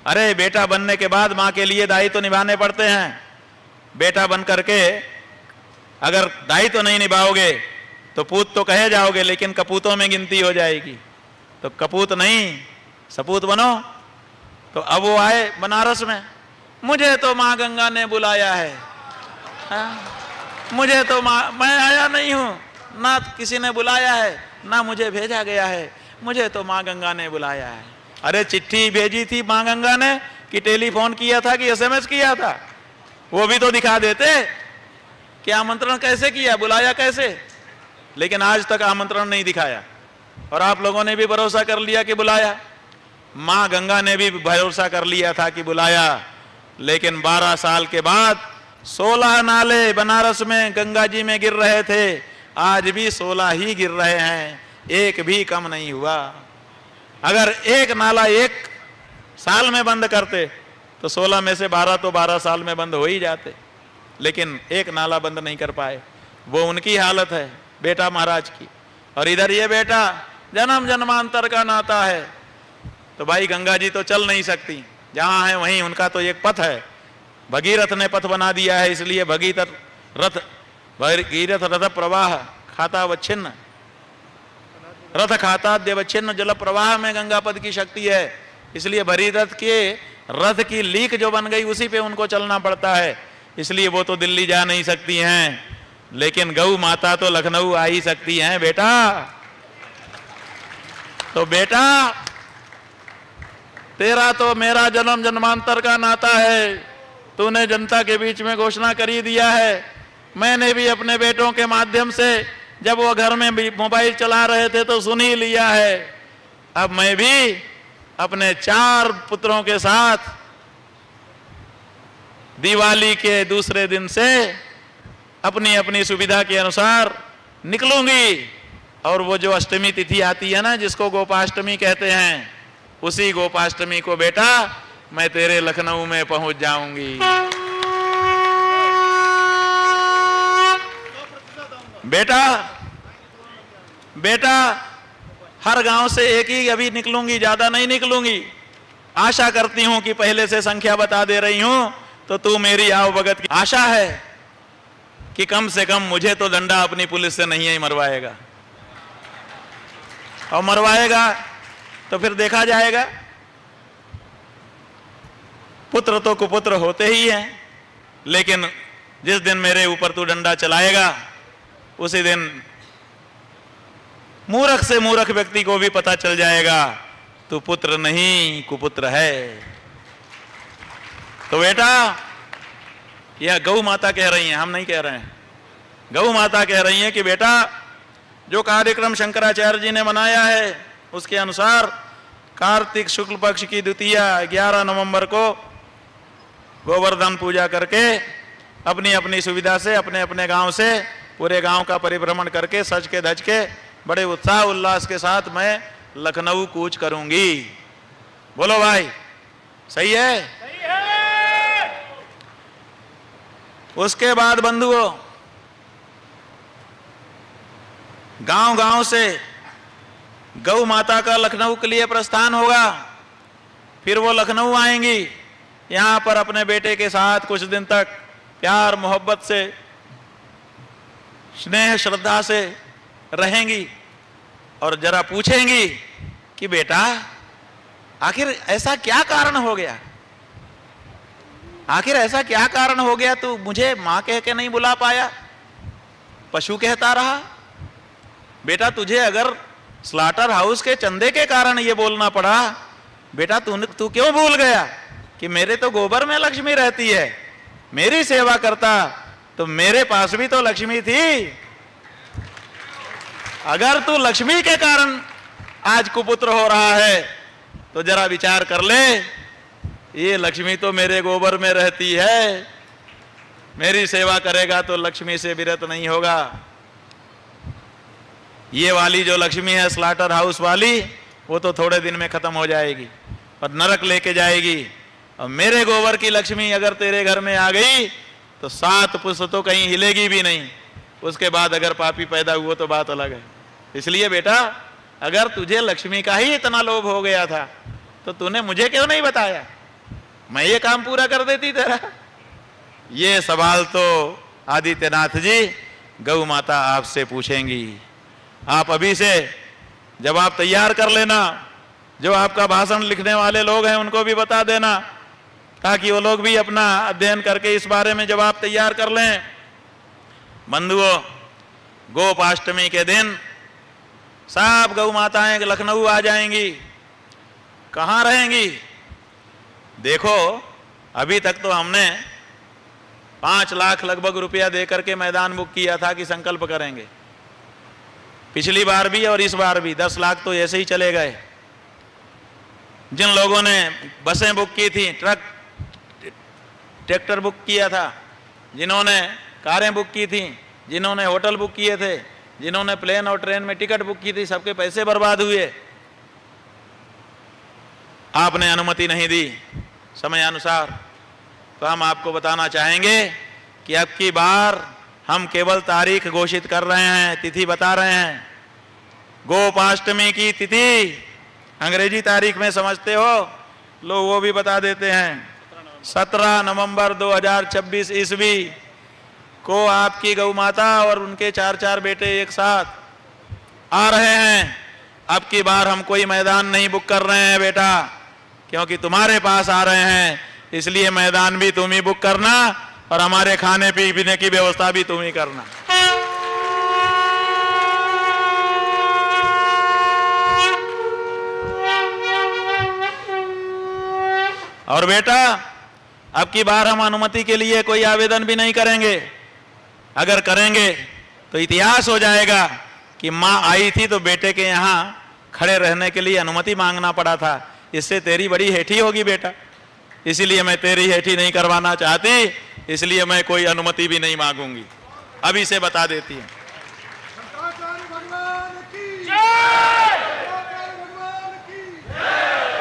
अरे बेटा बनने के बाद मां के लिए दायित्व तो निभाने पड़ते हैं। बेटा बन करके अगर दायित्व तो नहीं निभाओगे तो पूत तो कहे जाओगे, लेकिन कपूतों में गिनती हो जाएगी। तो कपूत नहीं सपूत बनो। तो अब वो आए बनारस में, मुझे तो मां गंगा ने बुलाया है। मुझे तो मैं आया नहीं हूं, ना किसी ने बुलाया है, ना मुझे भेजा गया है, मुझे तो मां गंगा ने बुलाया है। अरे चिट्ठी भेजी थी मां गंगा ने कि टेलीफोन किया था कि एसएमएस किया था? वो भी तो दिखा देते कि आमंत्रण कैसे किया, बुलाया कैसे। लेकिन आज तक आमंत्रण नहीं दिखाया और आप लोगों ने भी भरोसा कर लिया कि बुलाया। मां गंगा ने भी भरोसा कर लिया था कि बुलाया। लेकिन 12 साल के बाद 16 नाले बनारस में गंगा जी में गिर रहे थे, आज भी 16 ही गिर रहे हैं, एक भी कम नहीं हुआ। अगर एक नाला एक साल में बंद करते तो 16 में से 12 तो 12 साल में बंद हो ही जाते, लेकिन एक नाला बंद नहीं कर पाए। वो उनकी हालत है बेटा महाराज की। और इधर ये बेटा जन्म जन्मांतर का नाता है। तो भाई गंगा जी तो चल नहीं सकती, जहां है वहीं उनका तो एक पथ है। भगीरथ ने पथ बना दिया है, इसलिए भगीरथ रथ प्रवाह खाता वच्छिन्न, रथ खाता देवच्छिन्न जल प्रवाह में गंगा पद की शक्ति है। इसलिए भगीरथ के रथ की लीक जो बन गई उसी पे उनको चलना पड़ता है, इसलिए वो तो दिल्ली जा नहीं सकती हैं। लेकिन गौ माता तो लखनऊ आ ही सकती हैं बेटा। तो बेटा तेरा तो मेरा जन्म जन्मांतर का नाता है, तूने जनता के बीच में घोषणा कर ही दिया है। मैंने भी अपने बेटों के माध्यम से जब वो घर में मोबाइल चला रहे थे तो सुन ही लिया है। अब मैं भी अपने 4 पुत्रों के साथ दिवाली के दूसरे दिन से अपनी अपनी सुविधा के अनुसार निकलूंगी। और वो जो अष्टमी तिथि आती है ना, जिसको गोपाष्टमी कहते हैं, उसी गोपाष्टमी को बेटा मैं तेरे लखनऊ में पहुंच जाऊंगी। बेटा बेटा हर गांव से एक ही अभी निकलूंगी, ज्यादा नहीं निकलूंगी। आशा करती हूं कि पहले से संख्या बता दे रही हूं तो तू मेरी आओ भगत की आशा है कि कम से कम मुझे तो डंडा अपनी पुलिस से नहीं ही मरवाएगा। और मरवाएगा तो फिर देखा जाएगा। पुत्र तो कुपुत्र होते ही हैं, लेकिन जिस दिन मेरे ऊपर तू डंडा चलाएगा उसी दिन मूर्ख से मूर्ख व्यक्ति को भी पता चल जाएगा तू पुत्र नहीं कुपुत्र है। तो बेटा यह गौ माता कह रही हैं, हम नहीं कह रहे हैं। गौ माता कह रही हैं कि बेटा जो कार्यक्रम शंकराचार्य जी ने मनाया है उसके अनुसार कार्तिक शुक्ल पक्ष की द्वितीया 11 नवंबर को गोवर्धन पूजा करके अपनी अपनी सुविधा से अपने अपने गांव से पूरे गांव का परिभ्रमण करके सज के धज के बड़े उत्साह उल्लास के साथ मैं लखनऊ कूच करूंगी। बोलो भाई सही है? सही है। उसके बाद बंधुओं गांव गांव से गौ माता का लखनऊ के लिए प्रस्थान होगा। फिर वो लखनऊ आएंगी, यहां पर अपने बेटे के साथ कुछ दिन तक प्यार मोहब्बत से स्नेह श्रद्धा से रहेंगी और जरा पूछेंगी कि बेटा आखिर ऐसा क्या कारण हो गया, आखिर ऐसा क्या कारण हो गया तू मुझे मां कह के नहीं बुला पाया, पशु कहता रहा। बेटा तुझे अगर स्लाटर हाउस के चंदे के कारण ये बोलना पड़ा, बेटा तू क्यों भूल गया कि मेरे तो गोबर में लक्ष्मी रहती है, मेरी सेवा करता तो मेरे पास भी तो लक्ष्मी थी। अगर तू लक्ष्मी के कारण आज कुपुत्र हो रहा है तो जरा विचार कर ले, ये लक्ष्मी तो मेरे गोबर में रहती है, मेरी सेवा करेगा तो लक्ष्मी से विरत नहीं होगा। ये वाली जो लक्ष्मी है स्लाटर हाउस वाली, वो तो थोड़े दिन में खत्म हो जाएगी और नरक लेके जाएगी। और मेरे गोबर की लक्ष्मी अगर तेरे घर में आ गई तो 7 पुष्प तो कहीं हिलेगी भी नहीं। उसके बाद अगर पापी पैदा हुआ तो बात अलग है। इसलिए बेटा अगर तुझे लक्ष्मी का ही इतना लोभ हो गया था तो तूने मुझे क्यों नहीं बताया? मैं ये काम पूरा कर देती तेरा। ये सवाल तो आदित्यनाथ जी गौ माता आपसे पूछेंगी। आप अभी से जवाब तैयार कर लेना। जो आपका भाषण लिखने वाले लोग हैं उनको भी बता देना, ताकि वो लोग भी अपना अध्ययन करके इस बारे में जवाब तैयार कर लें। बंधुओं, गोपाष्टमी के दिन सब गौ माताएं लखनऊ आ जाएंगी। कहाँ रहेंगी? देखो, अभी तक तो हमने 5 लाख लगभग रुपया दे करके मैदान बुक किया था कि संकल्प करेंगे। पिछली बार भी और इस बार भी 10 लाख तो ऐसे ही चले गए। जिन लोगों ने बसें बुक की थी, ट्रैक्टर बुक किया था, जिन्होंने कारें बुक की थी, जिन्होंने होटल बुक किए थे, जिन्होंने प्लेन और ट्रेन में टिकट बुक की थी, सबके पैसे बर्बाद हुए। आपने अनुमति नहीं दी समय अनुसार। तो हम आपको बताना चाहेंगे कि अब की बार हम केवल तारीख घोषित कर रहे हैं, तिथि बता रहे हैं। गोपाष्टमी की तिथि अंग्रेजी तारीख में समझते हो लोग, वो भी बता देते हैं। 17 नवंबर 2026 ईस्वी को आपकी गौ माता और उनके 4 बेटे एक साथ आ रहे हैं। अब की बार हम कोई मैदान नहीं बुक कर रहे हैं बेटा, क्योंकि तुम्हारे पास आ रहे हैं, इसलिए मैदान भी तुम ही बुक करना और हमारे खाने पीने की व्यवस्था भी तुम ही करना। और बेटा, अब की बार हम अनुमति के लिए कोई आवेदन भी नहीं करेंगे। अगर करेंगे तो इतिहास हो जाएगा कि माँ आई थी तो बेटे के यहाँ खड़े रहने के लिए अनुमति मांगना पड़ा था। इससे तेरी बड़ी हेठी होगी बेटा, इसीलिए मैं तेरी हेठी नहीं करवाना चाहती, इसलिए मैं कोई अनुमति भी नहीं मांगूंगी। अभी से बता देती है।